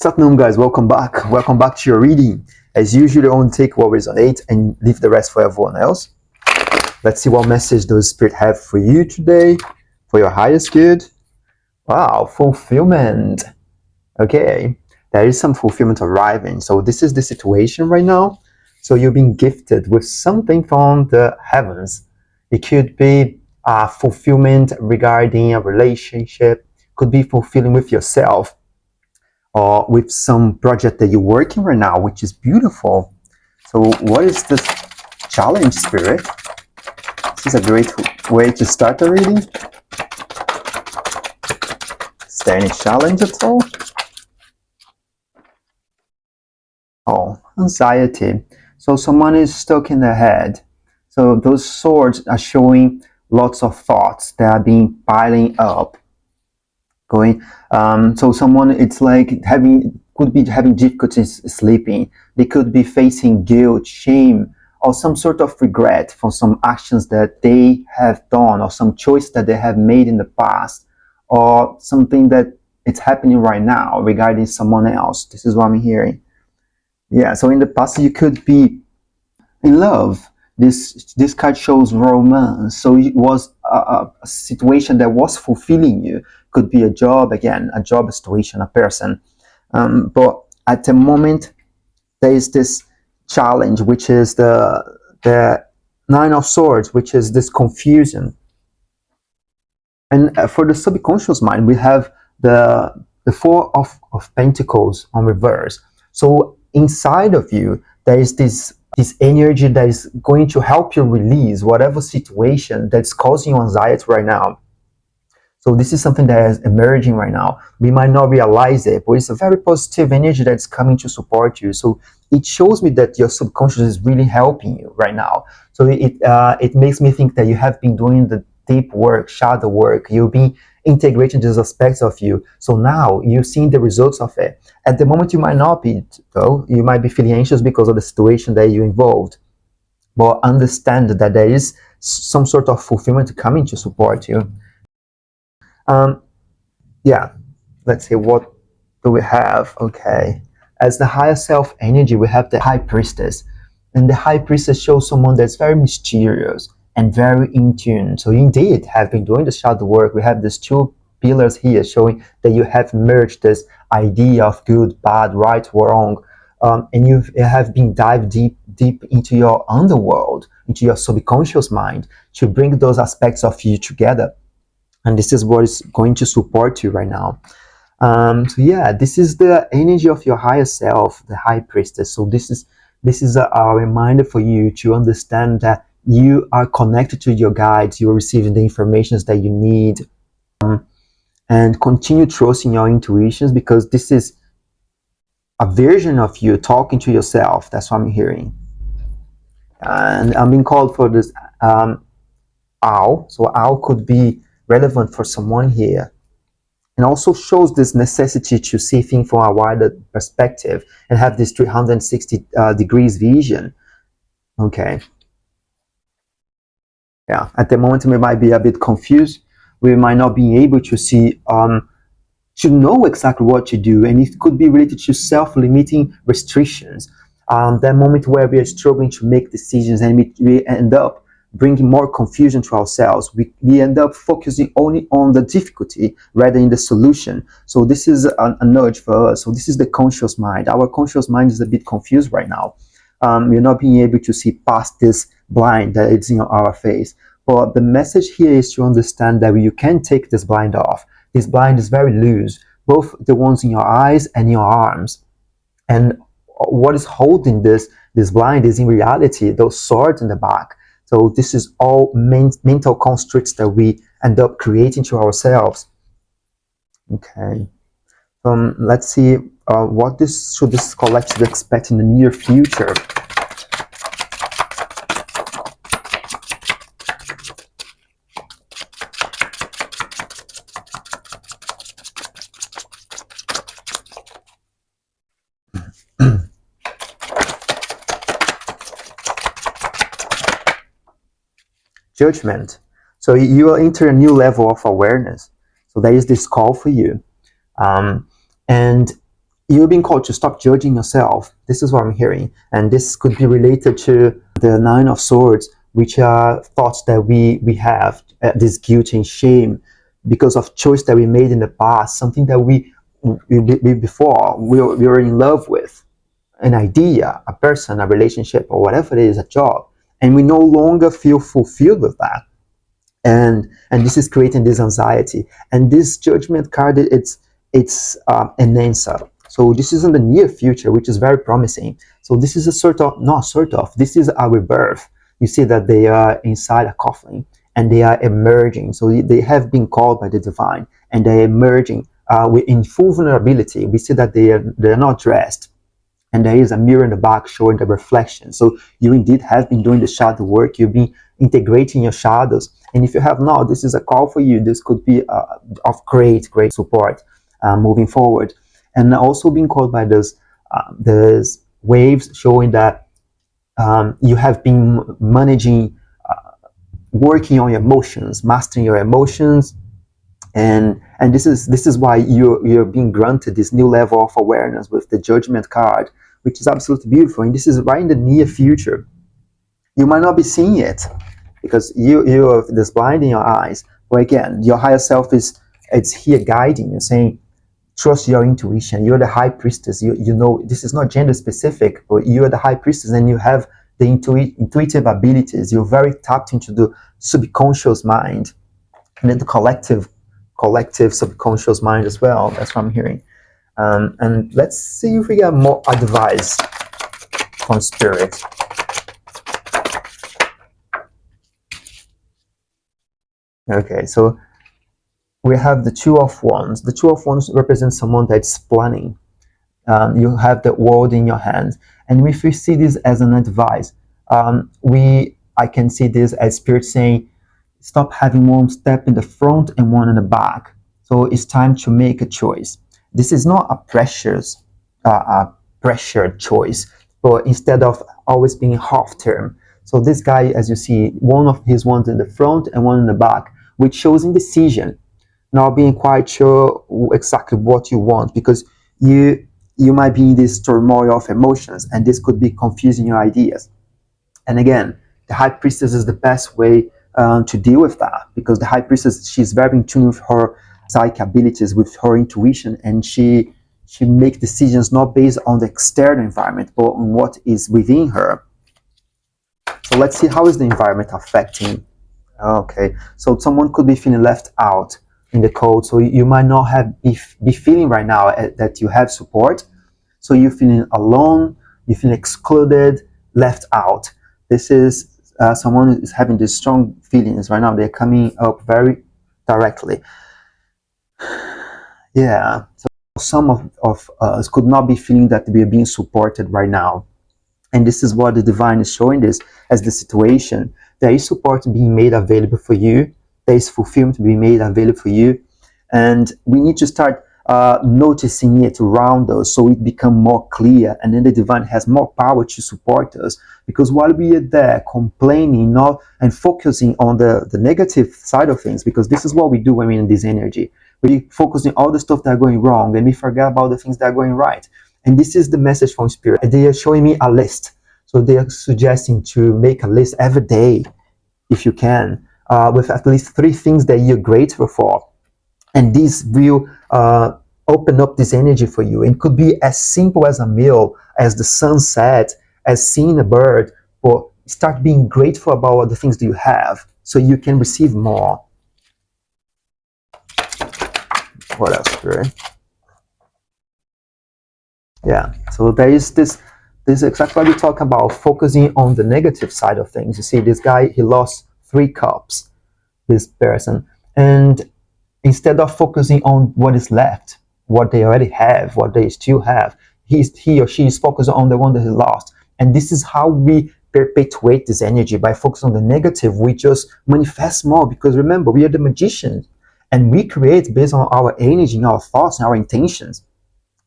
Satnam guys, welcome back. Welcome back to your reading. As usual, only take what resonates and leave the rest for everyone else. Let's see what message does Spirit have for you today, for your highest good. Wow, fulfillment. Okay, there is some fulfillment arriving. So this is the situation right now. So you've been gifted with something from the heavens. It could be fulfillment regarding a relationship, could be fulfilling with yourself, or with some project that you're working right now, which is beautiful. So what is this challenge, Spirit? This is a great way to start the reading. Is there any challenge at all? Oh, anxiety. So someone is stuck in their head. So those swords are showing lots of thoughts that are being piling up. So someone, it's like could be having difficulties sleeping. They could be facing guilt, shame, or some sort of regret for some actions that they have done, or some choice that they have made in the past, or something that it's happening right now regarding someone else. This is what I'm hearing. Yeah, so in the past you could be in love. This card shows romance, so it was a situation that was fulfilling you. Could be a job, again, a job situation, a person, but at the moment there is this challenge, which is the Nine of Swords, which is this confusion. And for the subconscious mind, we have the Four of Pentacles on reverse. So inside of you there is this energy that is going to help you release whatever situation that's causing you anxiety right now. So this is something that is emerging right now. We might not realize it, but it's a very positive energy that's coming to support you. So it shows me that your subconscious is really helping you right now. So it makes me think that you have been doing the deep work, shadow work. You've been integrating these aspects of you. So now you're seeing the results of it. At the moment, you might not be, though. You might be feeling anxious because of the situation that you're involved. But understand that there is some sort of fulfillment coming to support you. Yeah, let's see, what do we have? Okay, as the higher self energy, we have the High Priestess, and the High Priestess shows someone that's very mysterious and very in tune. So you indeed have been doing the shadow work. We have these two pillars here showing that you have merged this idea of good, bad, right, wrong, and you have been dived deep into your underworld, into your subconscious mind, to bring those aspects of you together. And this is what is going to support you right now. So yeah, this is the energy of your higher self, the High Priestess. So this is a reminder for you to understand that you are connected to your guides. You are receiving the information that you need, and continue trusting your intuitions, because this is a version of you talking to yourself. That's what I'm hearing. And I'm being called for this owl. So owl could be relevant for someone here, and also shows this necessity to see things from a wider perspective and have this 360 degrees vision. Okay. Yeah, at the moment we might be a bit confused. We might not be able to see, to know exactly what to do, and it could be related to self-limiting restrictions. That moment where we are struggling to make decisions, and we end up bringing more confusion to ourselves. We end up focusing only on the difficulty rather than the solution. So this is a nudge for us. So this is the conscious mind. Our conscious mind is a bit confused right now. We're not being able to see past this blind that is in our face. But the message here is to understand that you can take this blind off. This blind is very loose, both the ones in your eyes and your arms. And what is holding this blind is in reality those swords in the back. So this is all mental constructs that we end up creating to ourselves. Okay. Let's see what should this collective expect in the near future. Judgment. So you will enter a new level of awareness. So there is this call for you. And you're being called to stop judging yourself. This is what I'm hearing. And this could be related to the Nine of Swords, which are thoughts that we have, this guilt and shame because of choice that we made in the past, something that we before we were in love with, an idea, a person, a relationship, or whatever it is, a job, and we no longer feel fulfilled with that. And this is creating this anxiety. And this judgment card, it's an answer. So this is in the near future, which is very promising. So this is a sort of, not sort of, this is a rebirth. You see that they are inside a coffin and they are emerging. So they have been called by the divine and they're emerging in full vulnerability. We see that they're not dressed, and there is a mirror in the back showing the reflection. So you indeed have been doing the shadow work. You've been integrating your shadows. And if you have not, this is a call for you. This could be of great support moving forward. And also being called by those waves showing that you have been managing, working on your emotions, mastering your emotions, and this is why you're being granted this new level of awareness with the Judgment card, which is absolutely beautiful. And this is right in the near future. You might not be seeing it because you have this blind in your eyes, but again, your higher self it's here guiding you, saying trust your intuition. You're the high priestess. You know, this is not gender specific, but you're the high priestess and you have the intuitive abilities. You're very tapped into the subconscious mind and then the collective subconscious mind as well. That's what I'm hearing. And let's see if we get more advice from spirit. Okay, so we have the Two of Wands. The Two of Wands represents someone that's planning. You have the world in your hands, and if we see this as an advice, I can see this as spirit saying, stop having one step in the front and one in the back. So it's time to make a choice. This is not a pressured choice, but instead of always being half term. So this guy, as you see, one of his ones in the front and one in the back, which shows indecision, not being quite sure exactly what you want, because you might be in this turmoil of emotions, and this could be confusing your ideas. And again, the high priestess is the best way to deal with that, because the high priestess, she's very in tune with her psychic abilities, with her intuition, and she makes decisions not based on the external environment, but on what is within her. So let's see, how is the environment affecting? Okay, so someone could be feeling left out in the code. So you might not be feeling right now that you have support. So you're feeling alone, you feel excluded, left out. This is someone is having these strong feelings right now. They're coming up very directly. Yeah, so some of us could not be feeling that we are being supported right now. And this is what the divine is showing this as the situation. There is support being made available for you. There is fulfillment being made available for you. And we need to start noticing it around us so it becomes more clear. And then the divine has more power to support us. Because while we are there complaining and focusing on the negative side of things, because this is what we do when we're in this energy. We focus on all the stuff that are going wrong and we forget about the things that are going right. And this is the message from spirit. They are showing me a list. So they are suggesting to make a list every day, if you can, with at least 3 things that you're grateful for. And this will open up this energy for you. It could be as simple as a meal, as the sunset, as seeing a bird, but start being grateful about the things that you have so you can receive more. What else, Spirit? Yeah, so there is this is exactly what we talk about, focusing on the negative side of things. You see, this guy, he lost 3 cups, this person, and instead of focusing on what is left, what they already have, what they still have, he or she is focused on the one that he lost. And this is how we perpetuate this energy. By focusing on the negative, we just manifest more, because remember, we are the magicians, and we create based on our energy, our thoughts, and our intentions.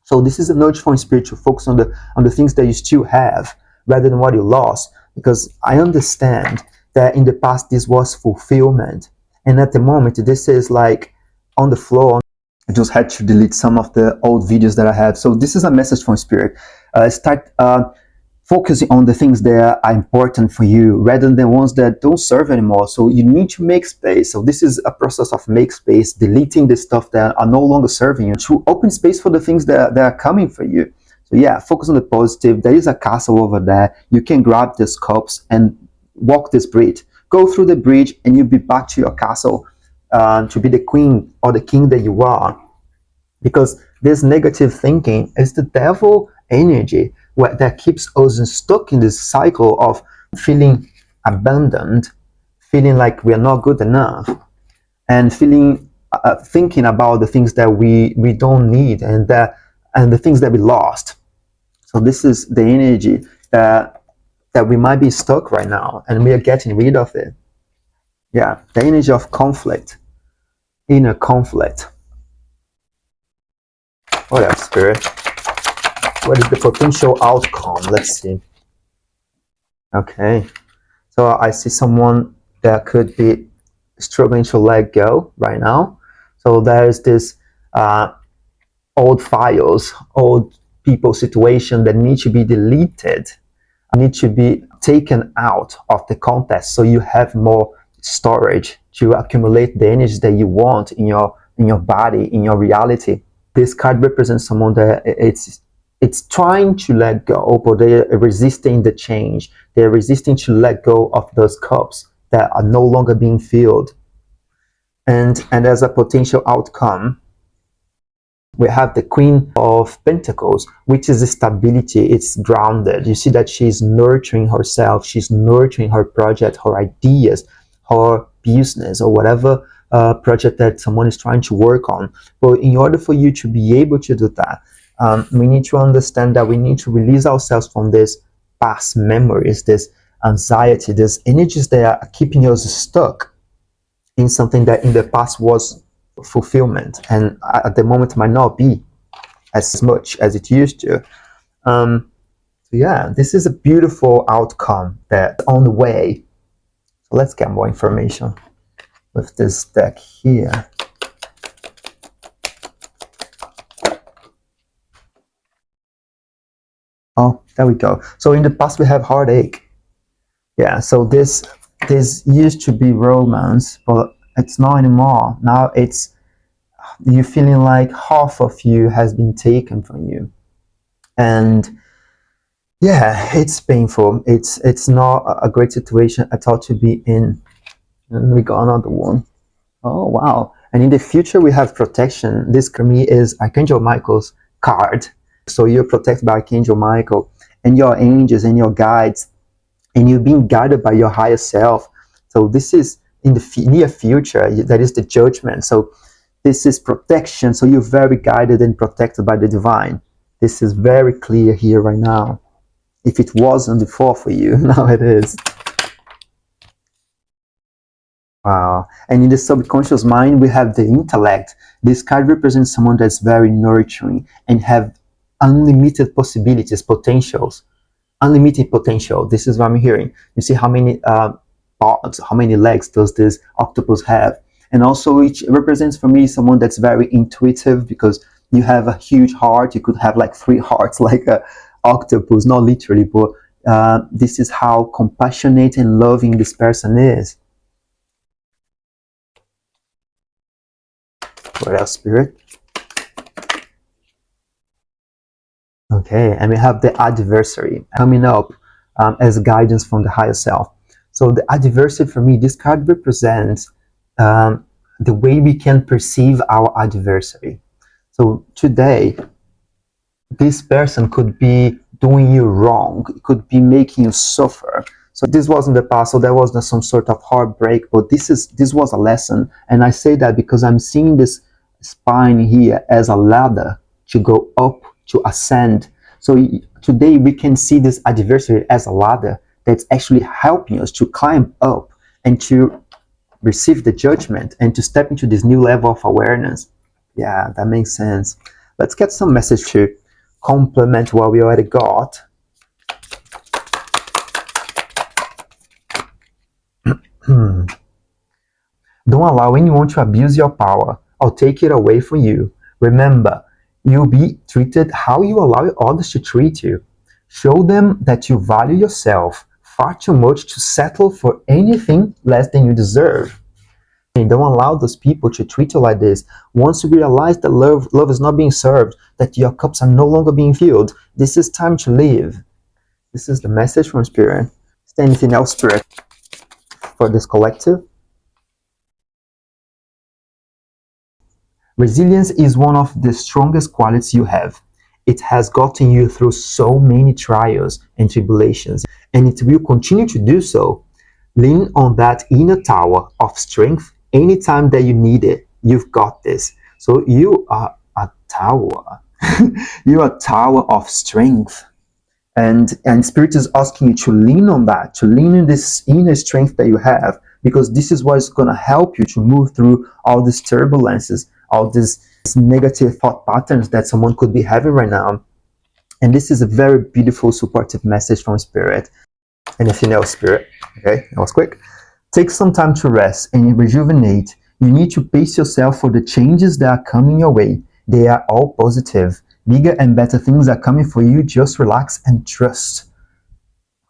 So this is a nudge from spirit to focus on the things that you still have rather than what you lost. Because I understand that in the past this was fulfillment, and at the moment this is like on the floor, I just had to delete some of the old videos that I have. So this is a message from Spirit. Start focusing on the things that are important for you rather than ones that don't serve anymore. So you need to make space. So this is a process of make space, deleting the stuff that are no longer serving you, to open space for the things that are coming for you. So yeah, focus on the positive. There is a castle over there. You can grab these cups and walk this bridge. Go through the bridge and you'll be back to your castle, to be the queen or the king that you are. Because this negative thinking is the devil energy that keeps us stuck in this cycle of feeling abandoned, feeling like we're not good enough, and feeling thinking about the things that we don't need, and the things that we lost. So this is the energy that we might be stuck right now, and we are getting rid of it. Yeah, the energy of conflict, inner conflict. What else, Spirit? What is the potential outcome? Let's see. Okay, so I see someone that could be struggling to let go right now. So there's this old files, old people situation that need to be deleted, need to be taken out of the context, so you have more storage to accumulate the energy that you want in your body, in your reality. This card represents someone that it's trying to let go, but they're resisting the change. They're resisting to let go of those cups that are no longer being filled. And as a potential outcome, we have the Queen of Pentacles, which is stability. It's grounded. You see that she's nurturing herself. She's nurturing her project, her ideas, her business, or whatever project that someone is trying to work on. But in order for you to be able to do that, we need to understand that we need to release ourselves from this past memories, this anxiety, these energies that are keeping us stuck in something that in the past was fulfillment, and at the moment might not be as much as it used to. So yeah, this is a beautiful outcome that's on the way. So let's get more information with this deck here. Oh, there we go. So in the past we have heartache. Yeah, so this used to be romance, but it's not anymore. Now it's you feeling like half of you has been taken from you. And yeah, it's painful. It's not a great situation at all to be in. And we got another one. Oh wow. And in the future we have protection. This for me is Archangel Michael's card. So you're protected by Archangel Michael and your angels and your guides, and you're being guided by your higher self. So this is in the near future. That is the judgment. So this is protection. So you're very guided and protected by the divine. This is very clear here right now. If it wasn't before for you, now it is. Wow. And in the subconscious mind, we have the intellect. This card represents someone that's very nurturing and have unlimited possibilities, potentials. Unlimited potential. This is what I'm hearing. You see how many parts, how many legs does this octopus have? And also it represents for me someone that's very intuitive, because you have a huge heart. You could have like 3 hearts like a octopus, not literally, but this is how compassionate and loving this person is. What else, Spirit? Okay, and we have the adversary coming up as guidance from the higher self. So the adversary for me, this card represents the way we can perceive our adversary. So today, this person could be doing you wrong, it could be making you suffer. So this was in the past, so there was some sort of heartbreak, but this was a lesson. And I say that because I'm seeing this spine here as a ladder to go up, to ascend. So today we can see this adversary as a ladder that's actually helping us to climb up and to receive the judgment and to step into this new level of awareness. Yeah, that makes sense. Let's get some message to complement what we already got. Don't allow anyone to abuse your power or take it away from you. Remember, you'll be treated how you allow others to treat you. Show them that you value yourself far too much to settle for anything less than you deserve. And don't allow those people to treat you like this. Once you realize that love is not being served, that your cups are no longer being filled, this is time to leave. This is the message from Spirit. Is there anything else, Spirit, for this collective? Resilience is one of the strongest qualities you have. It has gotten you through so many trials and tribulations, and it will continue to do so. Lean on that inner tower of strength anytime that you need it. You've got this. So you are a tower. You are a tower of strength. And Spirit is asking you to lean on that, to lean in this inner strength that you have, because this is what is going to help you to move through all these turbulences, all these negative thought patterns that someone could be having right now. And this is a very beautiful, supportive message from Spirit. Anything else, Spirit? Okay, that was quick. Take some time to rest and rejuvenate. You need to pace yourself for the changes that are coming your way. They are all positive. Bigger and better things are coming for you. Just relax and trust.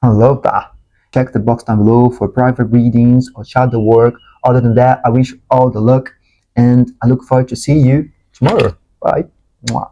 I love that. Check the box down below for private readings or shadow work. Other than that, I wish all the luck and I look forward to seeing you tomorrow. Bye. Mwah.